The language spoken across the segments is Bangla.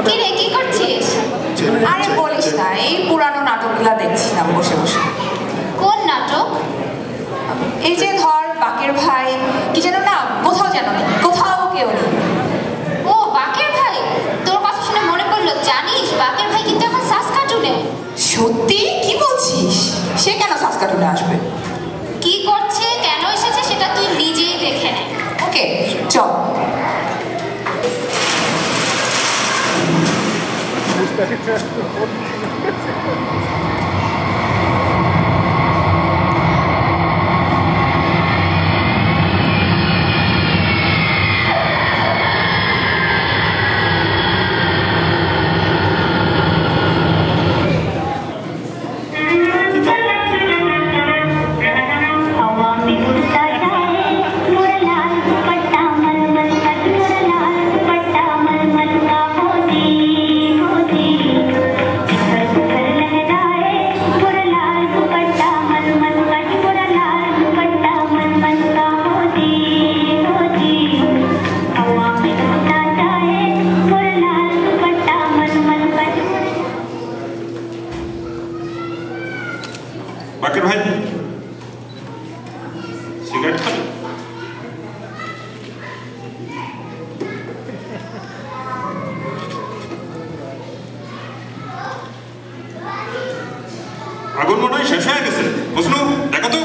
কিরে কি করছিস? আরে বলিস না, এই পুরানো নাটকগুলা দেখছিলাম বসে বসে। কোন নাটক? এই যে ধর বাকের ভাই, কি যেন নাম, কোথাও যেন নেই, কোথাও কেউ নেই। ও বাকের ভাই, তোর কথা শুনে মনে পড়লো, জানিস বাকের ভাই কিন্তু এখন সাসকাটুনে। সত্যি? কি বলছিস? সে কেন সাসকাটুনে আসবে? কি করছে, কেন এসেছে সেটা তুই নিজেই দেখে নে। ওকে চল। বাকের ভাই সিগারেট খাবে? আগুন মনে হয় শেষ হয়ে গেছে। বুঝলো, দেখো তো।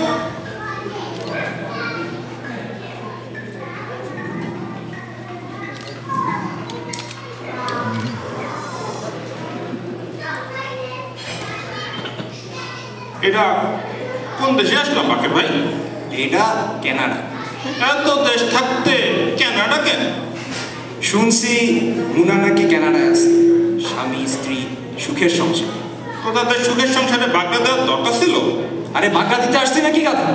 এটা কোন দেশে আসলাম বাকের ভাই? এটা কানাডা। এত দেশ থাকতে কানাডা কেন? শুনছি মুনা নাকি কানাডায় আছে, স্বামী স্ত্রী সুখের সংসার। তোদের সুখের সংসারে বাগদা দেওয়ার দরকার ছিল? আরে বাগদা দিতে আসছি নাকি কথা,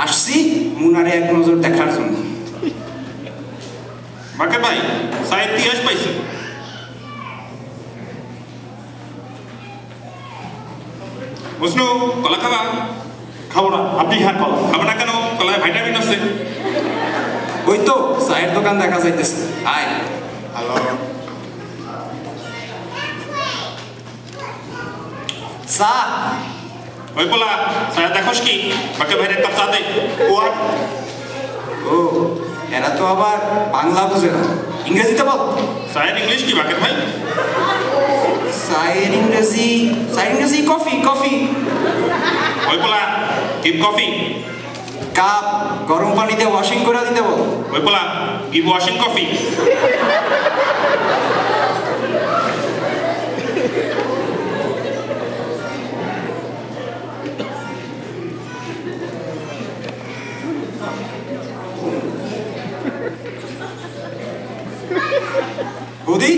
আসছি মুনারে এক নজর দেখার জন্য। বাকের ভাই সাহেব ইতিহাস পাইছে? বুঝলো, কলা খাবা? খাবো না, আপনি খান কলা। খাবো না কেন? কলায় ভাইটামিন আছে। ওই তো চায়ের দোকান দেখা যাইতেছে, আয়। হ্যালো, চা। ওই বলা সাহেব দেখোস কি বাকের ভাইয়ের একটা চা দে। ও এরা তো আবার বাংলা বুঝে না, ইংরেজিতে বল। সাহেব ইংলিশ কি বাকের ভাই? চায়ের ইংরেজি কফি। কফি ওই বলা কিপ কফি। কাপ গরম পানিতে ওয়াশিং করে দিতে বল। ওই বলা কিপ ওয়াশিং কফি। বৌদি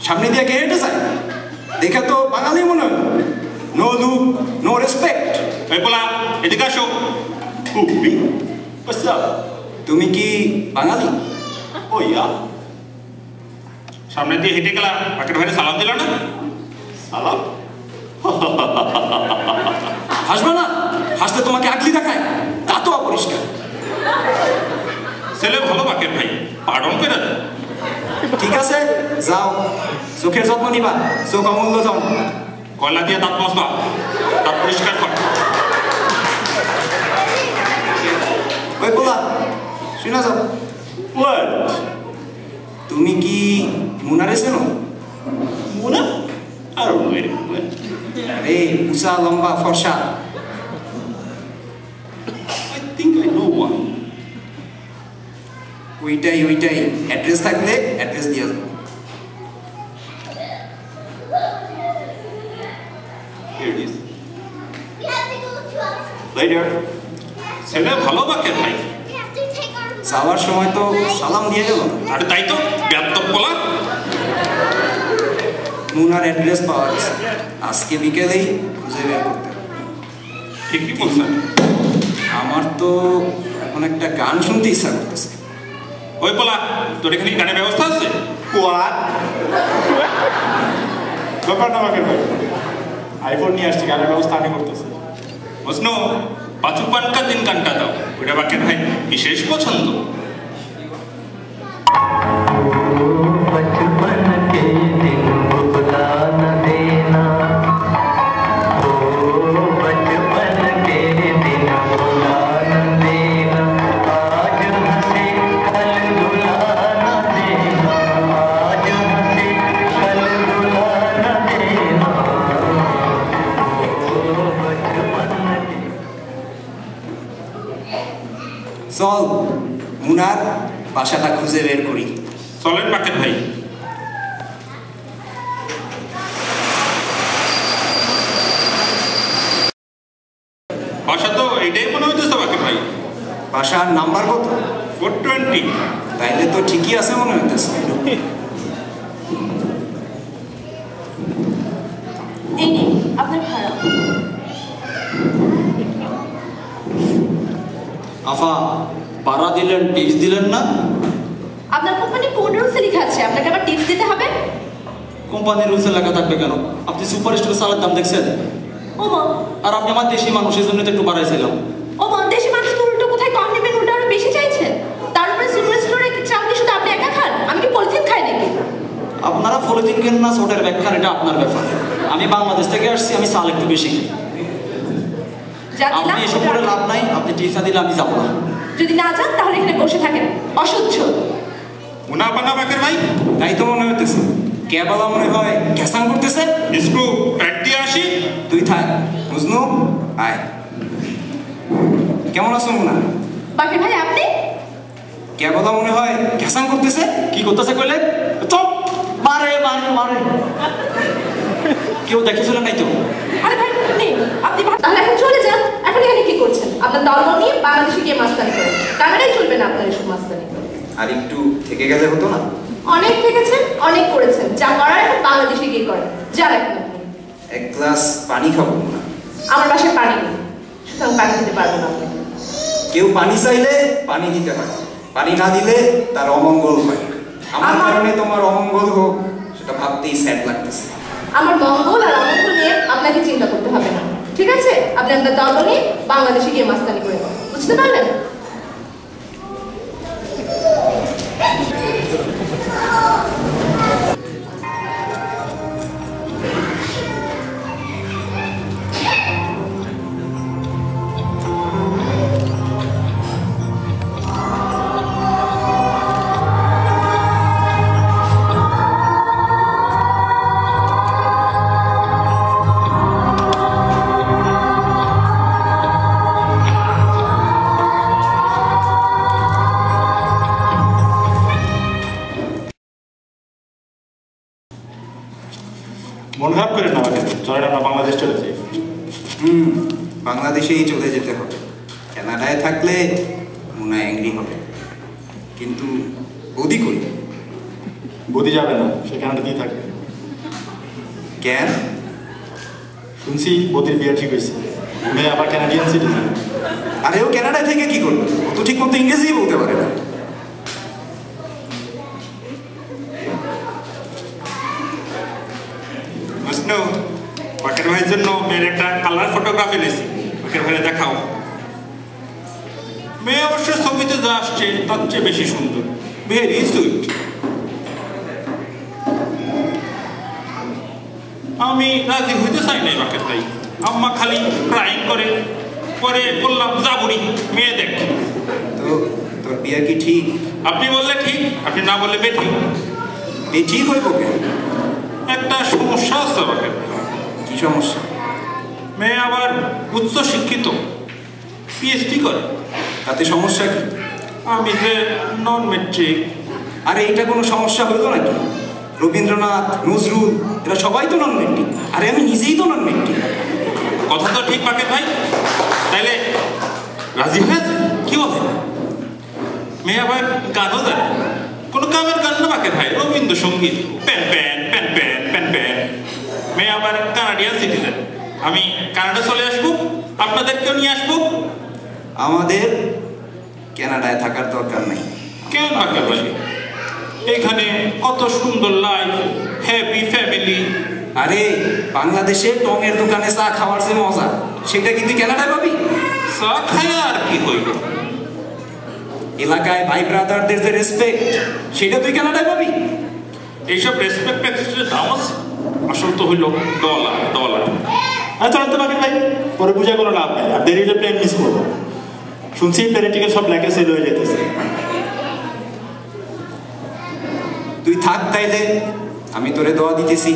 সামনে দিয়ে কে হেঁটে যায়, দেখে তো বাঙালি মনে হয়। No look no respect. ওই বলা এদিকে আসো। তুমি কি বাঙালি? ও ইয়া, সামনে দিয়ে হেঁটে গেলাম, বাকের ভাইয়ের সালাম দিল না? সালাম। হাসবে না, হাসতে তোমাকে আগলি দেখায়, তা তো অপরিষ্কার। ছেলে ভালো বাকের ভাই, পার্ডন করে দেয়। ঠিক আছে যাও, চোখের যত্ন নিবা, চোখ অমূল্য ধন। কয়লা দিয়ে দাঁত মজবা, দাঁত পরিষ্কার কর। ওই বলা শুনে যাও, What? তুমি কি মুনারে চেনো? মুনা? I don't know anyone. আরে উঁচা লম্বা ফর্সা। I think I know one. ওইটাই অ্যাড্রেস থাকলে অ্যাড্রেস দিয়ে যাবো। Here it is. Later. ছেলে ভালো বাকের ভাই, যাওয়ার সময় তো সালাম দিয়ে গেল। আরে তাই তো, ব্যাপক বলা। মুনার অ্যাড্রেস পাওয়া গেছে, আজকে বিকেলেই খুঁজে বের করতে হবে। ঠিকই বলছেন। আমার তো এখন একটা গান শুনতে ইচ্ছা করতেছে। ওই বলা তোর এখানে গানের ব্যবস্থা আছে? What? ব্যাপারটা আমাকে ভাই, আইফোন নিয়ে আসছি, গানের ব্যবস্থা আমি করতেছি। বুঝনো, বাচুপান কা দিন গানটা দাও, ওটা বাকের ভাই বিশেষ পছন্দ। बचपन के दिन চল মুনার বাসাটা খুঁজে বের করি। চলেন বাকের ভাই। বাসা তো এইটাই মনে হইতেছে বাকের ভাই। বাসার নাম্বার কত? 420। তাইলে তো ঠিকই আছে মনে হইতেছে। এই নিন আপনার ভাড়া। আফা ভাড়া দিলেন, টিপস দিলেন না? আপনার কোম্পানি কোন রুলসে লেখা আছে আপনাকে আবার টিপস দিতে হবে? কোম্পানির রুলসে লেখা থাকবে কেন? আপনি সুপার স্টোরে চালের দাম দেখছেন? ওমা, আর আপনি আমার দেশি মানুষের জন্য তো একটু বাড়াইছিলাম। ওমা, দেশি মানুষ তো উল্টো কোথায় কম নেবেন, উল্টো আরো বেশি চাইছেন। তার উপরে সুপার স্টোরে চাল কি শুধু আপনি একা খান? আমি কি পলিথিন খাই নাকি? আপনারা পলিথিন কেন না ছোটের ব্যাগ খান, এটা আপনার ব্যাপার। আমি বাংলাদেশ থেকে আসছি, আমি চাল একটু বেশি খাই। যা দিলাম আপনি এসব করে লাভ নাই, আপনি টিপস না দিলে আমি যাবো না। যদি না যান তাহলে এখানে বসে থাকেন, অসহ্য। মুনা বানা বাকের ভাই। তাই তো মনে হইতেছে। কেবলা মনে হয় ক্যাসাং করতেছে। স্ক্রু প্যাট দিয়ে আসি। তুই থাক বুঝনু, আয়। কেমন আছো মুনা? বাকি ভাই আপনি? কেবলা মনে হয় ক্যাসাং করতেছে। কি করতেছে কইলে? চপ মারে মারে মারে। কেউ দেখেছিলেন নাই তো? আরে ভাই নেই, আপনি তাহলে এখন চলে যান। এখন এখানে কি করছেন? আপনার দলবল নিয়ে বাংলাদেশে গিয়ে মাস্তানি করেন। কানাডায় চলবে না আপনার এসব মাস্তানি। আর একটু থেকে গেলে হতো না? অনেক থেকেছেন, অনেক করেছেন, যা করার এখন বাংলাদেশে গিয়ে করেন। যান এখন আপনি। এক গ্লাস পানি খাবো না? আমার বাসায় পানি নেই, সুতরাং পানি দিতে পারবো না আপনাকে। কেউ পানি চাইলে পানি দিতে হয়, পানি না দিলে তার অমঙ্গল হয়। আমার কারণে তোমার অমঙ্গল হোক সেটা ভাবতেই স্যাড লাগতেছে। আমার মঙ্গল আর অমঙ্গল নিয়ে আপনাকে চিন্তা করতে হবে না, ঠিক আছে? আপনি আপনার দল নিয়ে বাংলাদেশে গিয়ে মাস্তানি করে নেন, বুঝতে পারলেন? মন খারাপ করে না আমাকে, চলেন আমরা বাংলাদেশ চলে যাই। বাংলাদেশেই চলে যেতে হবে। কানাডায় থাকলে মুনা অ্যাংরি হবে। কিন্তু বৌদি কই? বদি যাবে না, সে কানাডাতেই থাকবে। কেন? শুনছি বদির বিয়ে ঠিক হয়েছে, মেয়ে আবার ক্যানাডিয়ান সিটিজেন। আরে ও কানাডায় থেকে কি করবে? ও তো ঠিক মতো ইংরেজি বলতে পারে না। বুঝলো, বাকের ভাইয়ের জন্য মেয়ের একটা কালার ফটোগ্রাফ এনেছি, বাকের ভাইয়ে দেখাও। মেয়ে অবশ্য ছবিতে যা আসছে তার চেয়ে বেশি সুন্দর, ভেরি সুইট। আমি রাজি হইতে চাই নাই বাকের ভাই, আম্মা খালি ক্রাইং করে। পরে বললাম যা বুড়ি মেয়ে দেখ। তো তোর বিয়ে কি ঠিক? আপনি বললে ঠিক, আপনি না বললে বেঠিক। এই ঠিক হইব কেন? একটা সমস্যা আছে বাকের ভাই। কি সমস্যা? মেয়ে আবার উচ্চ শিক্ষিত, পিএইচডি করে। তাতে সমস্যা কি? আমি যে নন মেট্রিক। আরে এটা কোনো সমস্যা হইল নাকি? রবীন্দ্রনাথ, নজরুল এরা সবাই তো নন মেট্রিক, আরে আমি নিজেই তো নন মেট্রিক। কথা তো ঠিক বাকের ভাই, তাইলে রাজি হয়েছে? কি বলে? মেয়ে আবার গানও জানে, কোনো কামের গান না বাকের ভাই, Rabindrasangeet. Pan pan pan pan pan pan. মেয়ে আবার কানাডিয়ান সিটিজেন। আমি কানাডা চলে আসবো, আপনাদেরকেও নিয়ে আসবো। আমাদের কানাডায় থাকার দরকার নেই। কেন বাকের ভাই? এখানে কত সুন্দর লাইফ, হ্যাপি ফ্যামিলি। আরে বাংলাদেশে টঙের দোকানে চা খাওয়ার যে মজা, সেটা কি তুই কানাডায় পাবি? চা খায় আর কি হইল? এলাকায় ভাই ব্রাদারদের যে রেসপেক্ট, সেটা তুই কানাডায় পাবি? এইসব রেসপেক্ট দাম আছে, আসল তো হইল ডলার ডলার। আর চলেন তো বাকি ভাই, পরে পূজা কোনো লাভ নেই, আর দেরি হলে প্লেন মিস করবো। শুনছি প্লেনের টিকিট সব ব্ল্যাকে সেল হয়ে যেতেছে। তুই থাক তাইলে, আমি তোরে দোয়া দিতেছি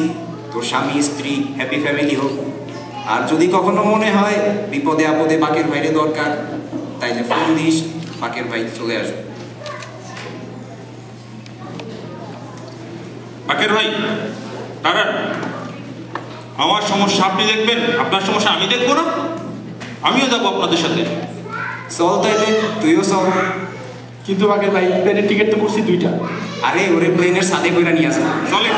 তোর স্বামী স্ত্রী হ্যাপি ফ্যামিলি হোক। আর যদি কখনো মনে হয় বিপদে আপদে বাকের বাইরে দরকার, তাইলে ফোন ফোন দিস, বাকের ভাই চলে আসবে। বাকের ভাই দাঁড়ান, আমার সমস্যা আপনি দেখবেন, আপনার সমস্যা আমি দেখবো না? আমিও যাবো আপনাদের সাথে। চল তাইলে, তুইও চল। কিন্তু বাকের ভাই প্লেনের টিকিট তো করছি 2টা। আরে ওরে প্লেনের সাথে কইরা নিয়ে আসবে। চলে।